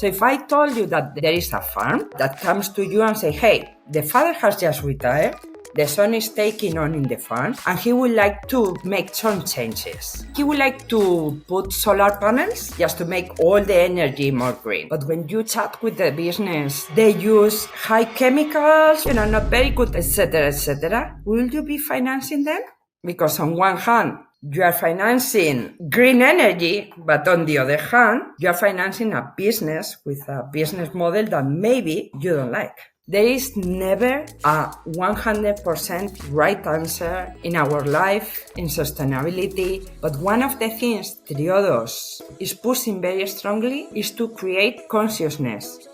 So if I told you that there is a farm that comes to you and say, hey, the father has just retired, the son is taking on in the farm, and he would like to make some changes. He would like to put solar panels just to make all the energy more green. But when you chat with the business, they use high chemicals, not very good, etc., etc. Will you be financing them? Because on one hand, you are financing green energy, but on the other hand, you are financing a business with a business model that maybe you don't like. There is never a 100% right answer in our life, in sustainability, but one of the things Triodos is pushing very strongly is to create consciousness.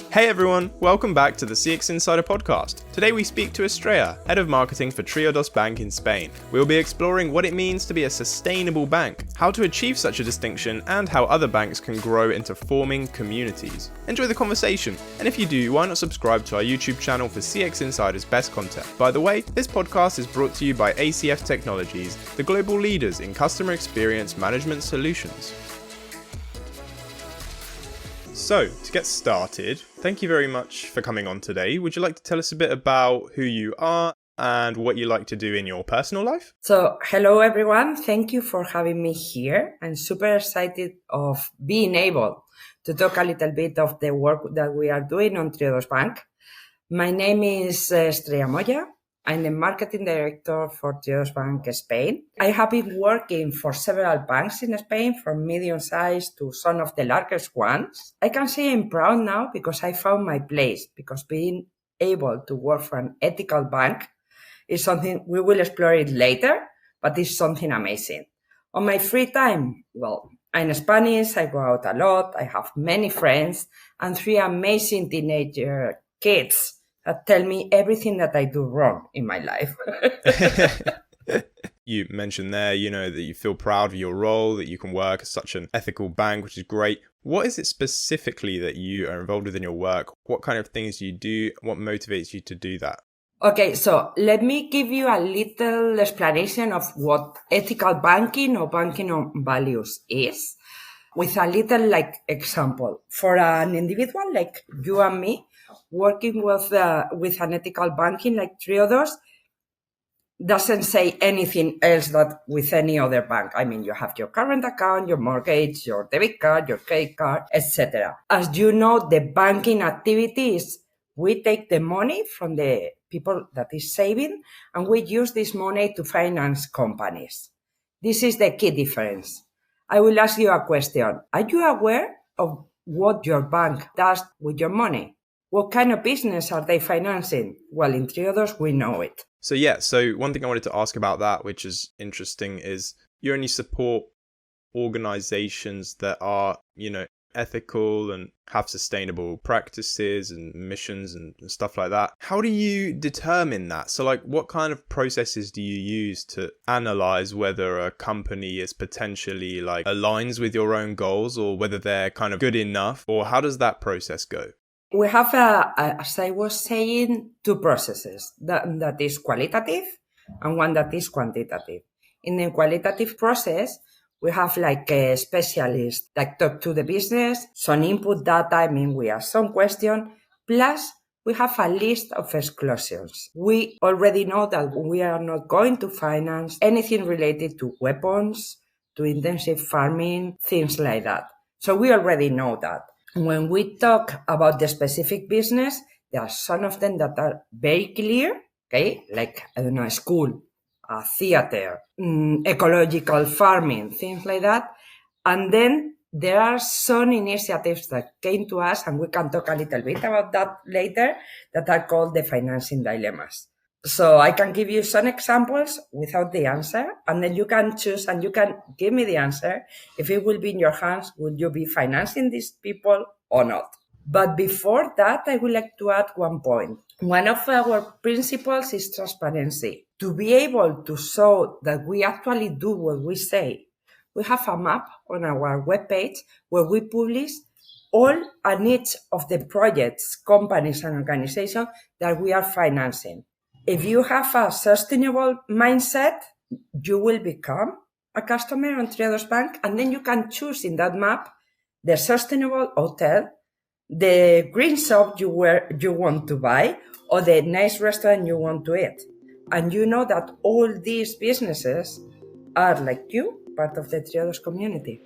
Hey everyone, welcome back to the CX Insider podcast. Today we speak to Estrella, Head of Marketing for Triodos Bank in Spain. We'll be exploring what it means to be a sustainable bank, how to achieve such a distinction, and how other banks can grow into forming communities. Enjoy the conversation, and if you do, why not subscribe to our YouTube channel for CX Insider's best content. By the way, this podcast is brought to you by ACF Technologies, the global leaders in customer experience management solutions. So, to get started, thank you very much for coming on today. Would you like to tell us a bit about who you are and what you like to do in your personal life? So, hello everyone. Thank you for having me here. I'm super excited of being able to talk a little bit of the work that we are doing on Triodos Bank. My name is Estrella Moya. I'm the marketing director for Triodos Bank Spain. I have been working for several banks in Spain, from medium size to some of the largest ones. I can say I'm proud now because I found my place, because being able to work for an ethical bank is something we will explore it later, but it's something amazing. On my free time, well, I'm Spanish, I go out a lot, I have many friends, and 3 amazing teenager kids that tell me everything that I do wrong in my life. You mentioned there, that you feel proud of your role, that you can work at such an ethical bank, which is great. What is it specifically that you are involved with in your work? What kind of things do you do? What motivates you to do that? Okay, so let me give you a little explanation of what ethical banking or banking on values is, with a little example. For an individual like you and me, working with an ethical banking like Triodos doesn't say anything else that with any other bank. I mean, you have your current account, your mortgage, your debit card, your credit card, etc. As you know, the banking activity is we take the money from the people that is saving and we use this money to finance companies. This is the key difference. I will ask you a question. Are you aware of what your bank does with your money? What kind of business are they financing? Well, in Triodos, we know it. So one thing I wanted to ask about that, which is interesting, is you only support organizations that are, ethical and have sustainable practices and missions and stuff like that. How do you determine that? So what kind of processes do you use to analyze whether a company is potentially aligns with your own goals, or whether they're kind of good enough, or how does that process go? We have, as I was saying, 2 processes. That is qualitative and one that is quantitative. In the qualitative process, we have a specialist that talk to the business, some input data, we ask some question, plus we have a list of exclusions. We already know that we are not going to finance anything related to weapons, to intensive farming, things like that. So we already know that. When we talk about the specific business, there are some of them that are very clear, okay? A school, a theater, ecological farming, things like that. And then there are some initiatives that came to us, and we can talk a little bit about that later, that are called the financing dilemmas. So I can give you some examples without the answer, and then you can choose and you can give me the answer. If it will be in your hands, will you be financing these people or not? But before that, I would like to add one point. One of our principles is transparency. To be able to show that we actually do what we say, we have a map on our webpage where we publish all and each of the projects, companies, and organizations that we are financing. If you have a sustainable mindset, you will become a customer on Triodos Bank, and then you can choose in that map the sustainable hotel, the green shop you want to buy, or the nice restaurant you want to eat. And you know that all these businesses are, like you, part of the Triodos community.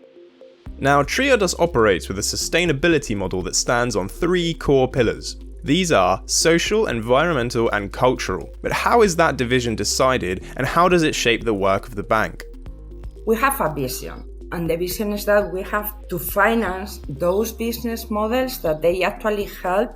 Now, Triodos operates with a sustainability model that stands on 3 core pillars. These are social, environmental, and cultural. But how is that division decided, and how does it shape the work of the bank? We have a vision, and the vision is that we have to finance those business models that they actually help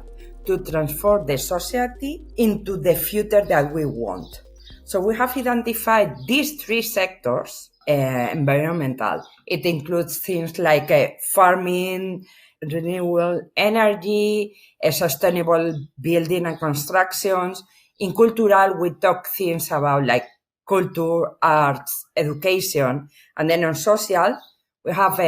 to transform the society into the future that we want. So we have identified these 3 sectors. Environmental. It includes things like farming, renewable energy, sustainable building and constructions. In cultural, we talk things about like culture, arts, education. And then on social, we have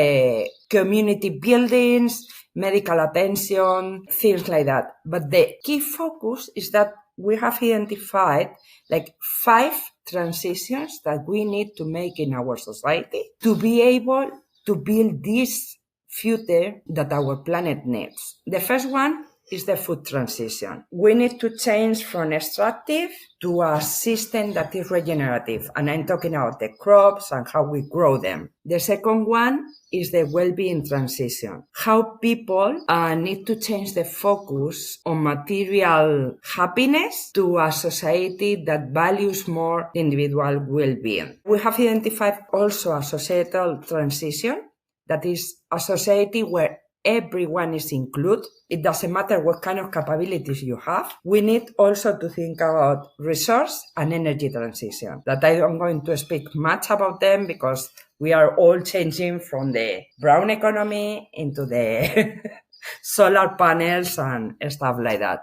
community buildings, medical attention, things like that. But the key focus is that we have identified like 5 transitions that we need to make in our society to be able to build this future that our planet needs. The first one is the food transition. We need to change from extractive to a system that is regenerative. And I'm talking about the crops and how we grow them. The second one is the well-being transition. How people need to change the focus on material happiness to a society that values more individual well-being. We have identified also a societal transition that is a society where everyone is included. It doesn't matter what kind of capabilities you have. We need also to think about resource and energy transition. That I am going to speak much about them because we are all changing from the brown economy into the solar panels and stuff like that.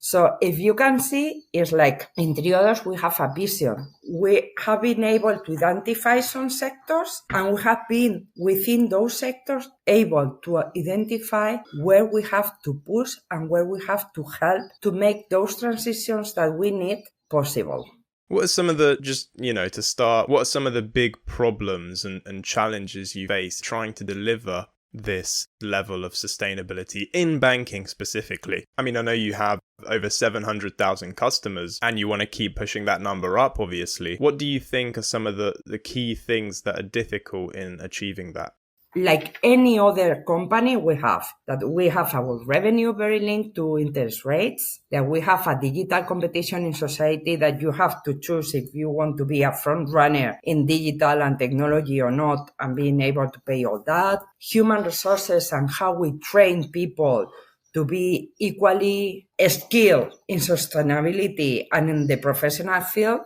So if you can see, it's like in Triodos, we have a vision. We have been able to identify some sectors, and we have been within those sectors able to identify where we have to push and where we have to help to make those transitions that we need possible. What are some of the, to start, what are some of the big problems and challenges you face trying to deliver this level of sustainability in banking specifically? I mean, I know you have over 700,000 customers and you want to keep pushing that number up, obviously. What do you think are some of the key things that are difficult in achieving that? Like any other company, we have our revenue very linked to interest rates, that we have a digital competition in society that you have to choose if you want to be a front runner in digital and technology or not, and being able to pay all that. Human resources and how we train people to be equally skilled in sustainability and in the professional field.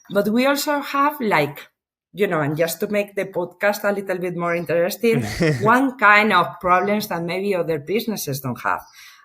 But we also have and just to make the podcast a little bit more interesting, one kind of problems that maybe other businesses don't have.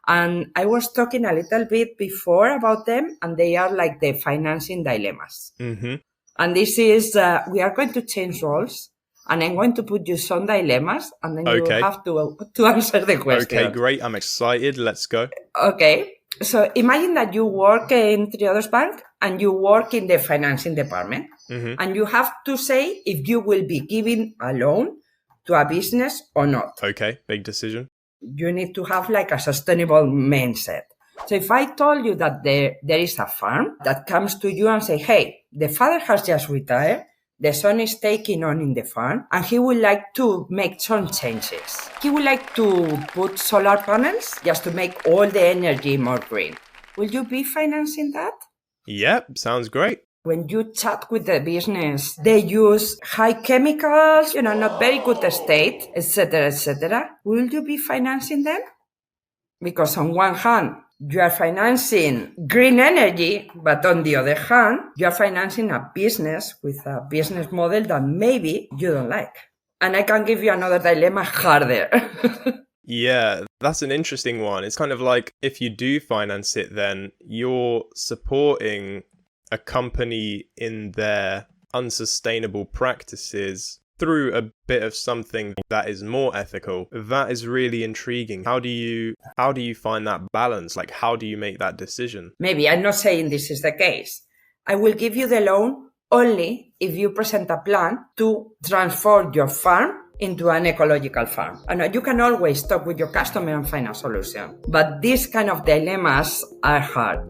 And I was talking a little bit before about them, and they are like the financing dilemmas. Mm-hmm. And this is, we are going to change roles, and I'm going to put you some dilemmas, and then you have to answer the question. Okay, great. I'm excited. Let's go. Okay. So imagine that you work in Triodos Bank and you work in the financing department. Mm-hmm. And you have to say if you will be giving a loan to a business or not. Okay, big decision. You need to have like a sustainable mindset. So if I told you that there is a farm that comes to you and say, hey, the father has just retired, the son is taking on in the farm, and he would like to make some changes. He would like to put solar panels just to make all the energy more green. Will you be financing that? Yep, sounds great. When you chat with the business, they use high chemicals, not very good state, etc., etc. Will you be financing them? Because on one hand, you are financing green energy, but on the other hand, you are financing a business with a business model that maybe you don't like. And I can give you another dilemma harder. Yeah, that's an interesting one. It's kind of like if you do finance it, then you're supporting a company in their unsustainable practices through a bit of something that is more ethical. That is really intriguing. How do you find that balance? Like, how do you make that decision? Maybe I'm not saying this is the case. I will give you the loan only if you present a plan to transform your farm into an ecological farm. And you can always talk with your customer and find a solution. But these kind of dilemmas are hard.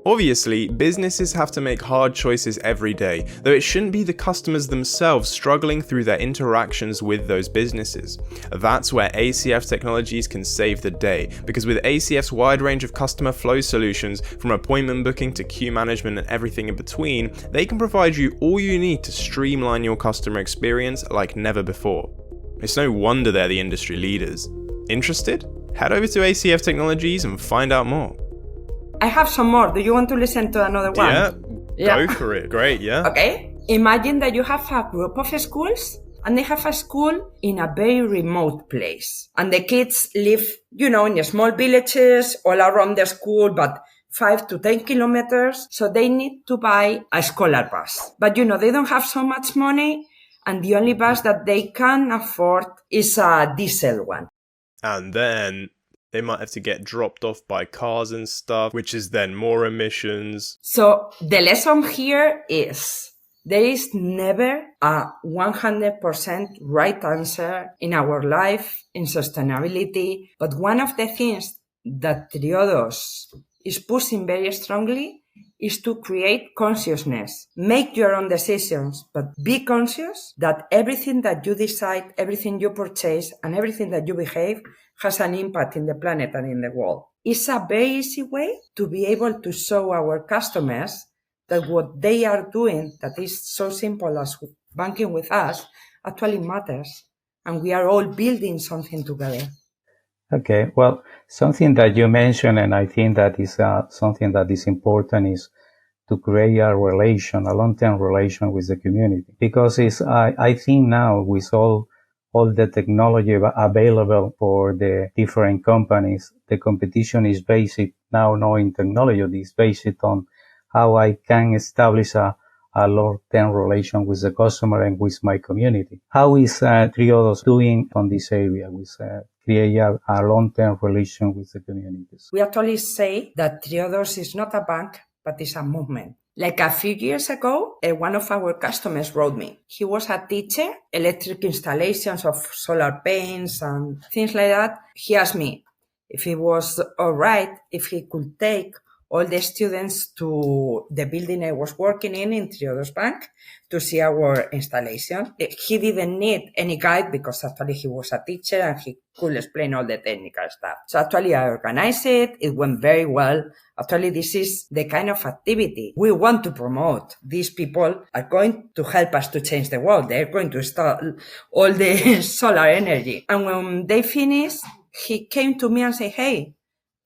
Obviously, businesses have to make hard choices every day, though it shouldn't be the customers themselves struggling through their interactions with those businesses. That's where ACF Technologies can save the day, because with ACF's wide range of customer flow solutions, from appointment booking to queue management and everything in between, they can provide you all you need to streamline your customer experience like never before. It's no wonder they're the industry leaders. Interested? Head over to ACF Technologies and find out more. I have some more. Do you want to listen to another one? Yeah, go for it. Great, yeah. Okay. Imagine that you have a group of schools and they have a school in a very remote place. And the kids live, in small villages all around the school, but 5 to 10 kilometers. So they need to buy a scholar bus. But, they don't have so much money. And the only bus that they can afford is a diesel one. And then they might have to get dropped off by cars and stuff, which is then more emissions. So the lesson here is there is never a 100% right answer in our life, in sustainability. But one of the things that Triodos is pushing very strongly is to create consciousness. Make your own decisions, but be conscious that everything that you decide, everything you purchase, and everything that you behave has an impact in the planet and in the world. It's a very easy way to be able to show our customers that what they are doing, that is so simple as banking with us, actually matters. And we are all building something together. Okay, well, something that you mentioned, and I think that is something that is important, is to create a long-term relation with the community. Because I think now with all the technology available for the different companies, the competition is based now knowing technology is based on how I can establish a long-term relation with the customer and with my community. How is Triodos doing on this area with create a long-term relation with the communities? We actually say that Triodos is not a bank, but it's a movement. Like a few years ago, one of our customers wrote me. He was a teacher, electric installations of solar paints and things like that. He asked me if it was all right, if he could take all the students to the building I was working in Triodos Bank, to see our installation. He didn't need any guide because actually he was a teacher and he could explain all the technical stuff. So actually I organized it. It went very well. Actually, this is the kind of activity we want to promote. These people are going to help us to change the world. They're going to install all the solar energy. And when they finished, he came to me and said, hey,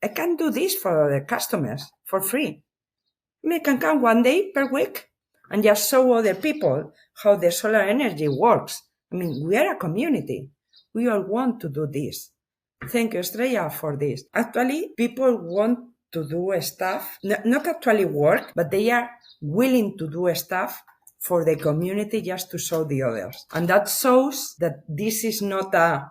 I can do this for the customers for free. I can come one day per week and just show other people how the solar energy works. We are a community. We all want to do this. Thank you, Estrella, for this. Actually, people want to do stuff, not actually work, but they are willing to do stuff for the community just to show the others. And that shows that this is not a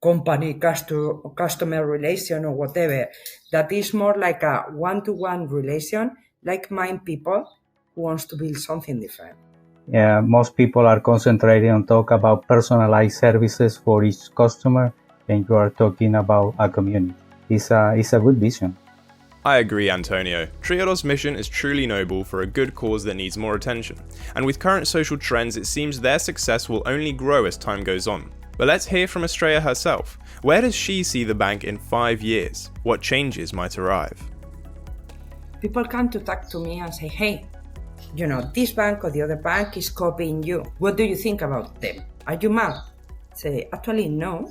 company customer relation or whatever. That is more like a one-to-one relation, like-minded people who wants to build something different. Yeah, most people are concentrating on talk about personalized services for each customer, and you are talking about a community. It's a good vision. I agree, Antonio. Triodos' mission is truly noble for a good cause that needs more attention. And with current social trends, it seems their success will only grow as time goes on. But let's hear from Estrella herself. Where does she see the bank in 5 years? What changes might arrive? People come to talk to me and say, hey, this bank or the other bank is copying you. What do you think about them? Are you mad? Say, actually, no.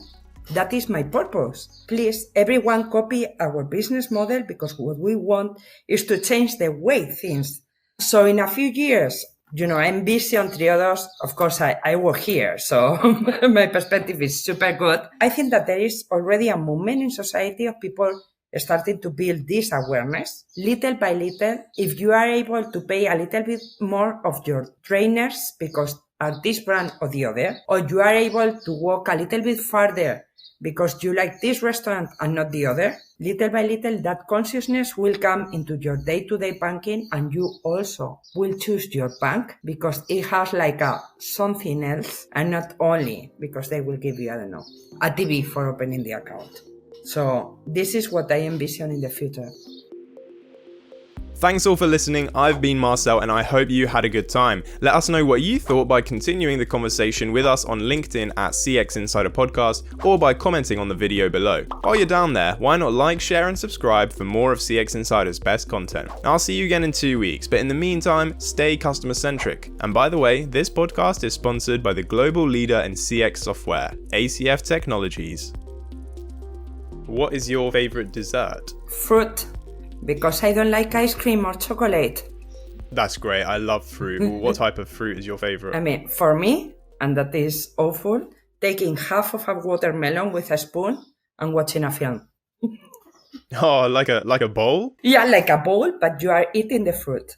That is my purpose. Please, everyone copy our business model because what we want is to change the way things. So in a few years, I'm busy on Triodos. Of course, I work here, so my perspective is super good. I think that there is already a movement in society of people starting to build this awareness. Little by little, if you are able to pay a little bit more of your trainers because are this brand or the other, or you are able to walk a little bit farther because you like this restaurant and not the other, little by little that consciousness will come into your day-to-day banking, and you also will choose your bank because it has like a something else, and not only because they will give you, I don't know, a TV for opening the account. So this is what I envision in the future. Thanks all for listening. I've been Marcel and I hope you had a good time. Let us know what you thought by continuing the conversation with us on LinkedIn at CX Insider Podcast or by commenting on the video below. While you're down there, why not like, share and subscribe for more of CX Insider's best content. I'll see you again in 2 weeks, but in the meantime, stay customer centric. And by the way, this podcast is sponsored by the global leader in CX software, ACF Technologies. What is your favorite dessert? Fruit. Because I don't like ice cream or chocolate. That's great. I love fruit. What type of fruit is your favorite? I mean, for me, and that is awful, taking half of a watermelon with a spoon and watching a film. Oh, like a bowl? Yeah, like a bowl, but you are eating the fruit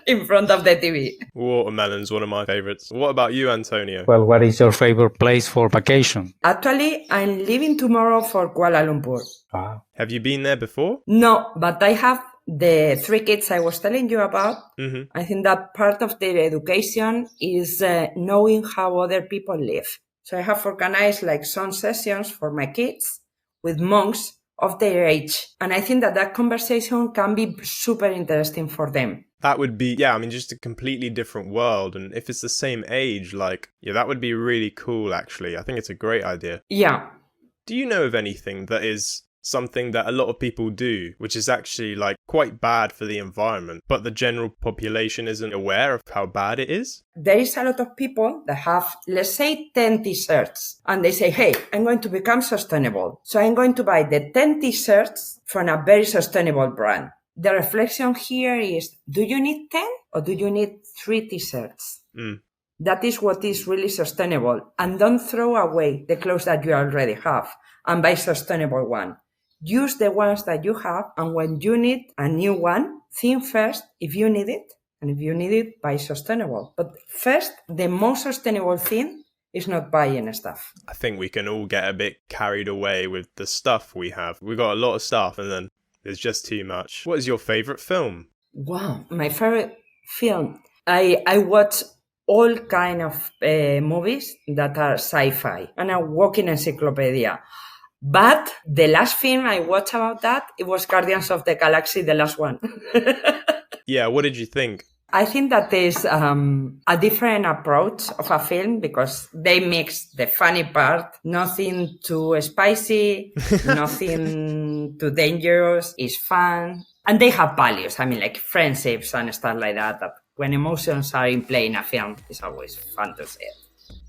in front of the TV. Watermelon's one of my favorites. What about you, Antonio? Well, what is your favorite place for vacation? Actually, I'm leaving tomorrow for Kuala Lumpur. Wow. Have you been there before? No, but I have the 3 kids I was telling you about. Mm-hmm. I think that part of their education is knowing how other people live. So I have organized like some sessions for my kids with monks of their age. And I think that conversation can be super interesting for them. That would be, just a completely different world. And if it's the same age, that would be really cool, actually. I think it's a great idea. Yeah. Do you know of anything that is something that a lot of people do, which is actually quite bad for the environment, but the general population isn't aware of how bad it is? There is a lot of people that have, let's say, 10 t-shirts, and they say, hey, I'm going to become sustainable. So I'm going to buy the 10 t-shirts from a very sustainable brand. The reflection here is, do you need 10 or do you need 3 t-shirts? That is what is really sustainable. And don't throw away the clothes that you already have and buy sustainable one. Use the ones that you have, and when you need a new one, think first if you need it, and if you need it, buy sustainable. But first, the most sustainable thing is not buying stuff. I think we can all get a bit carried away with the stuff we have. We've got a lot of stuff and then there's just too much. What is your favorite film? Wow, my favorite film. I watch all kind of movies that are sci-fi, and a walking encyclopedia. But the last film I watched about that, it was Guardians of the Galaxy, the last one. Yeah, what did you think? I think that there's a different approach of a film because they mix the funny part, nothing too spicy, nothing too dangerous, it's fun. And they have values, like friendships and stuff like that when emotions are in play in a film, it's always fun to see it.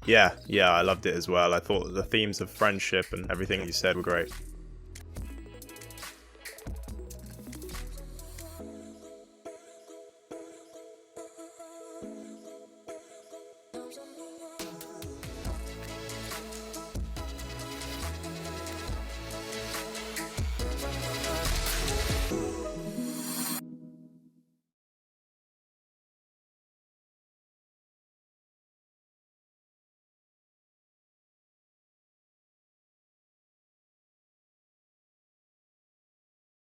Yeah, I loved it as well. I thought the themes of friendship and everything you said were great.